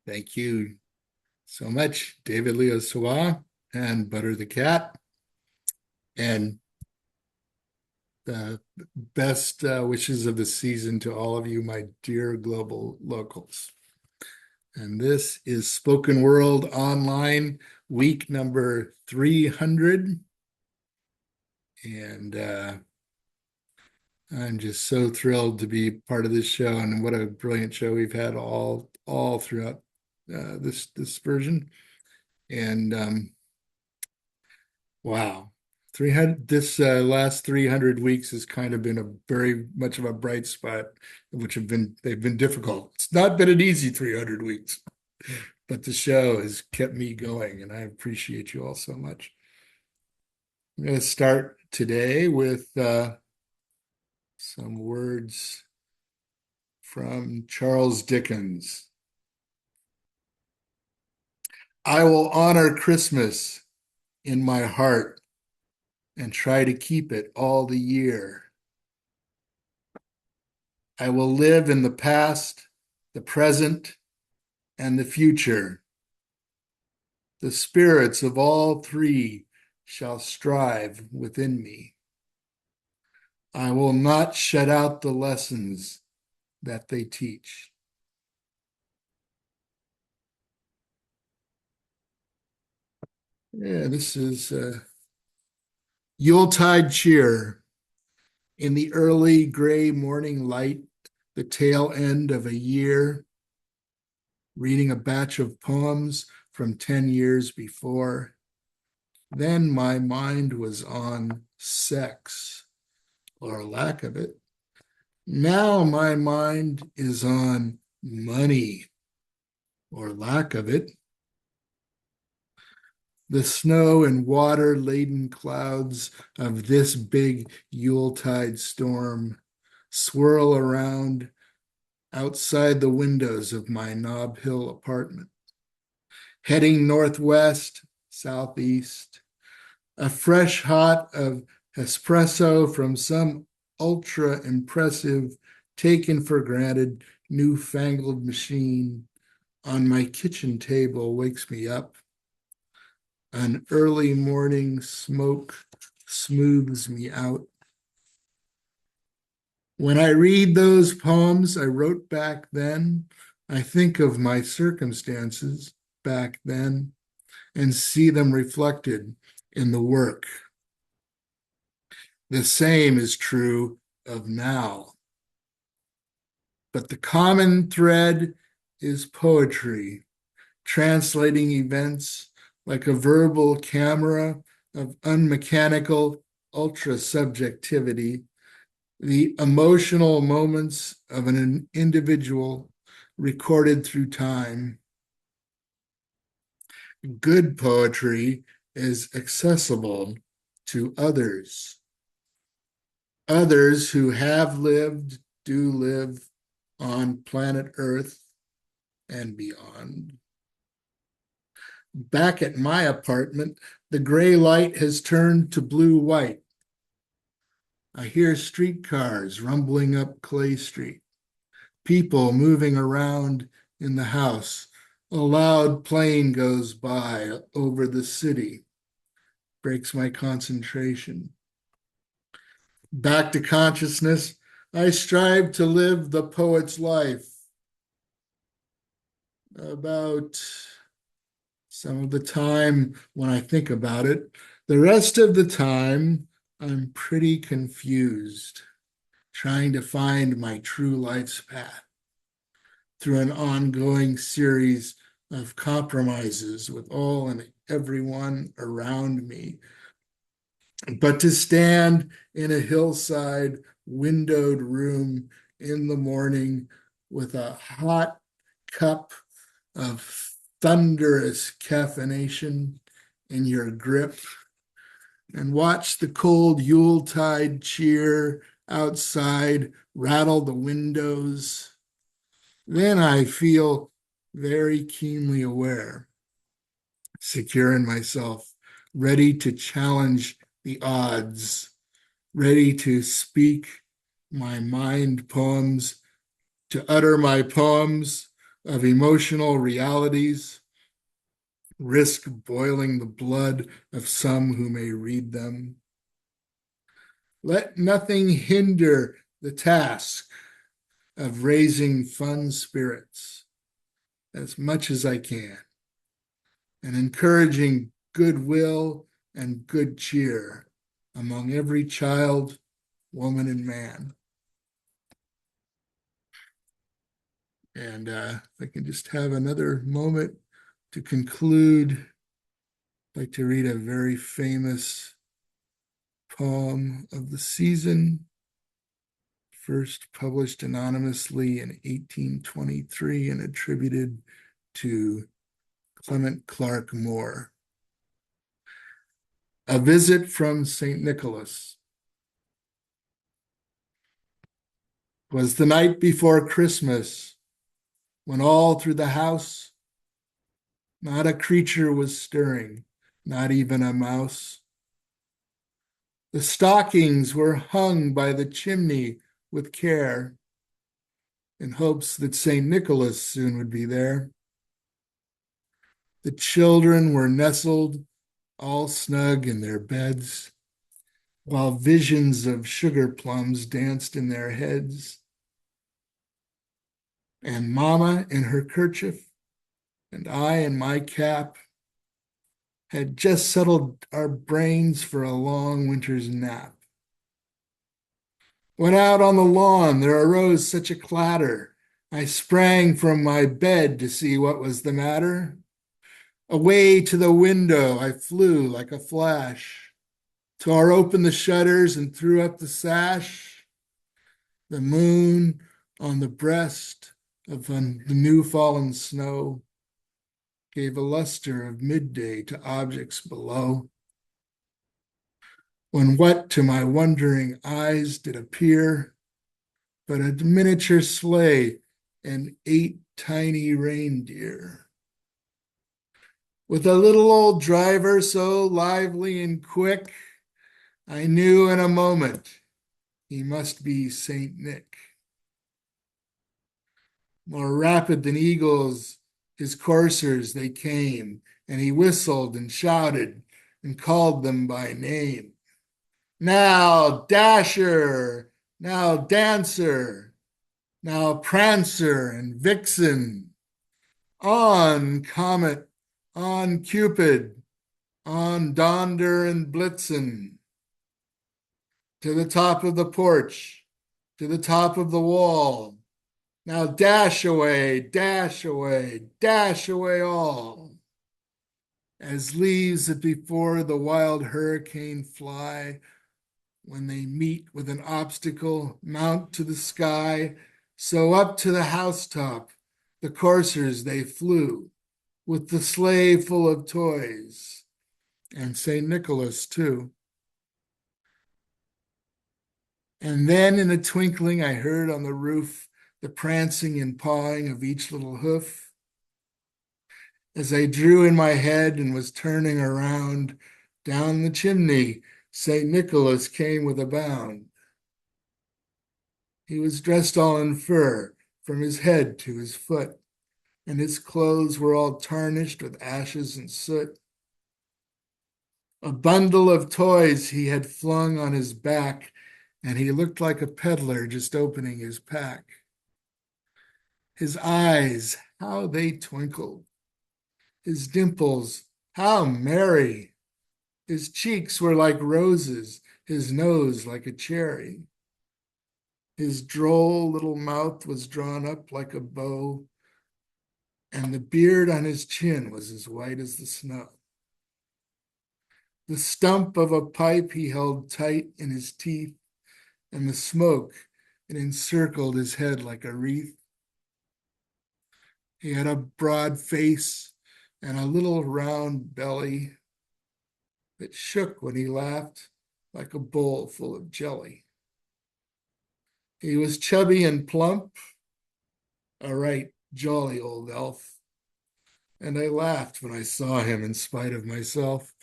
Thank you so much, David Leo Sawa and Butter the Cat. And the best wishes of the season to all of you, my dear global locals. And this is Spoken World Online, week number 300. And I'm just so thrilled to be part of this show. And what a brilliant show we've had all throughout this version. And wow. 300 this last 300 weeks has kind of been a very much of a bright spot, which have been they've been difficult. It's not been an easy 300 weeks, but the show has kept me going, and I appreciate you all so much. I'm going to start today with some words from Charles Dickens. I will honor Christmas in my heart and try to keep it all the year. I will live in the past, the present, and the future. The spirits of all three shall strive within me. I will not shut out the lessons that they teach. Yeah, this is Yuletide cheer. In the early gray morning light, the tail end of a year, reading a batch of poems from 10 years before. Then my mind was on sex, or lack of it. Now my mind is on money, or lack of it. The snow and water laden clouds of this big Yuletide storm swirl around outside the windows of my Nob Hill apartment. Heading northwest, southeast, a fresh hot of espresso from some ultra impressive, taken for granted, newfangled machine on my kitchen table wakes me up. An early morning smoke smooths me out. When I read those poems I wrote back then, I think of my circumstances back then and see them reflected in the work. The same is true of now. But the common thread is poetry, translating events like a verbal camera of unmechanical ultra-subjectivity, the emotional moments of an individual recorded through time. Good poetry is accessible to others who have lived, do live on planet Earth and beyond. Back at my apartment, the gray light has turned to blue-white. I hear streetcars rumbling up Clay Street, people moving around in the house. A loud plane goes by over the city, breaks my concentration. Back to consciousness, I strive to live the poet's life. About some of the time when I think about it, the rest of the time, I'm pretty confused, trying to find my true life's path through an ongoing series of compromises with all and everyone around me. But to stand in a hillside windowed room in the morning with a hot cup of thunderous caffeination in your grip and watch the cold Yuletide cheer outside rattle the windows, then I feel very keenly aware, secure in myself, ready to challenge the odds, ready to speak my mind poems, to utter my poems of emotional realities risk boiling the blood of some who may read them. Let nothing hinder the task of raising fun spirits as much as I can and encouraging goodwill and good cheer among every child, woman, and man. And if I can just have another moment to conclude, I'd like to read a very famous poem of the season, first published anonymously in 1823 and attributed to Clement Clark Moore. A Visit from St. Nicholas. Was the night before Christmas, when all through the house not a creature was stirring, not even a mouse. The stockings were hung by the chimney with care, in hopes that St. Nicholas soon would be there. The children were nestled all snug in their beds, while visions of sugar plums danced in their heads. And Mama in her kerchief, and I in my cap, had just settled our brains for a long winter's nap. When out on the lawn there arose such a clatter, I sprang from my bed to see what was the matter. Away to the window I flew like a flash, tore open the shutters and threw up the sash. The moon on the breast of the new fallen snow gave a luster of midday to objects below. When what to my wondering eyes did appear but a miniature sleigh and 8 tiny reindeer. With a little old driver so lively and quick, I knew in a moment he must be Saint Nick. More rapid than eagles, his coursers they came, and he whistled and shouted and called them by name. Now, Dasher, now, Dancer, now, Prancer and Vixen. On, Comet, on, Cupid, on, Donder and Blitzen. To the top of the porch, to the top of the wall. Now dash away, dash away, dash away all. As leaves that before the wild hurricane fly, when they meet with an obstacle, mount to the sky, so up to the housetop, the coursers they flew, with the sleigh full of toys, and St. Nicholas too. And then in a twinkling I heard on the roof the prancing and pawing of each little hoof. As I drew in my head and was turning around, down the chimney, St. Nicholas came with a bound. He was dressed all in fur, from his head to his foot, and his clothes were all tarnished with ashes and soot. A bundle of toys he had flung on his back, and he looked like a peddler just opening his pack. His eyes, how they twinkled. His dimples, how merry. His cheeks were like roses, his nose like a cherry. His droll little mouth was drawn up like a bow, and the beard on his chin was as white as the snow. The stump of a pipe he held tight in his teeth, and the smoke, it encircled his head like a wreath. He had a broad face and a little round belly that shook when he laughed like a bowl full of jelly. He was chubby and plump, a right jolly old elf, and I laughed when I saw him in spite of myself.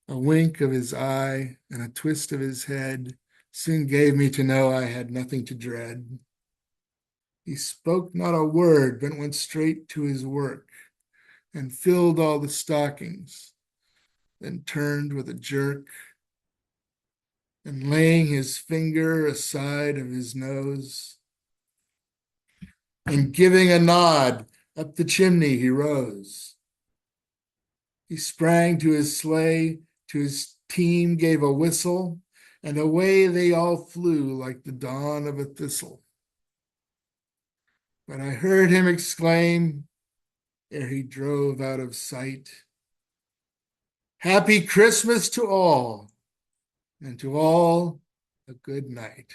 A wink of his eye and a twist of his head soon gave me to know I had nothing to dread. He spoke not a word, but went straight to his work and filled all the stockings, then turned with a jerk and laying his finger aside of his nose and giving a nod up the chimney he rose. He sprang to his sleigh, to his team gave a whistle, and away they all flew like the dawn of a thistle. But I heard him exclaim, ere he drove out of sight, Happy Christmas to all, and to all a good night.